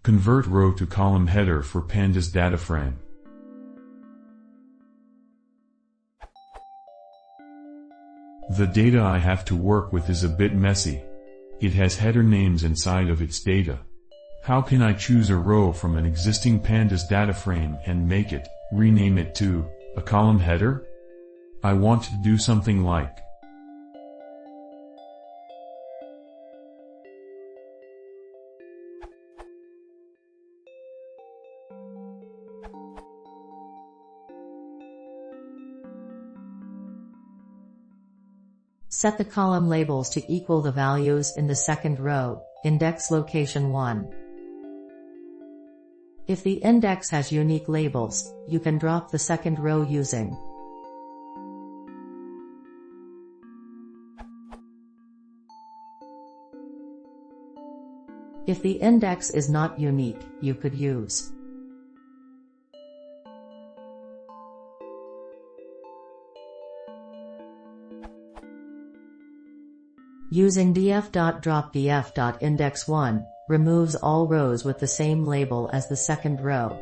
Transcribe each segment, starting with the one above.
Convert row to column header for Pandas DataFrame. The data I have to work with is a bit messy. It has header names inside of its data. How can I choose a row from an existing Pandas DataFrame and make it, rename it to, a column header? I want to do something like set the column labels to equal the values in the second row, index location 1. If the index has unique labels, you can drop the second row using If the index is not unique, you could use using df.dropdf.index1 removes all rows with the same label as the second row.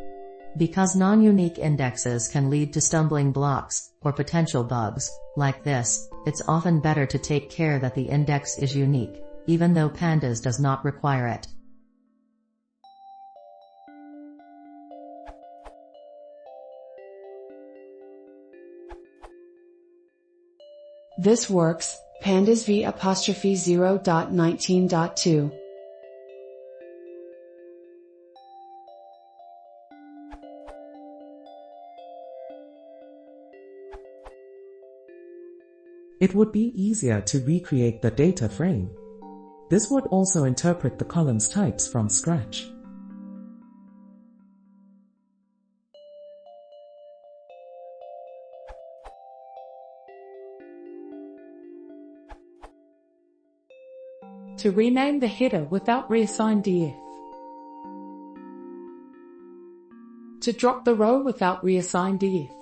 Because non-unique indexes can lead to stumbling blocks, or potential bugs, like this, it's often better to take care that the index is unique, even though Pandas does not require it. This works, Pandas v'0.19.2. It would be easier to recreate the data frame. This would also interpret the columns types from scratch. To rename the header without reassign df. To drop the row without reassign df.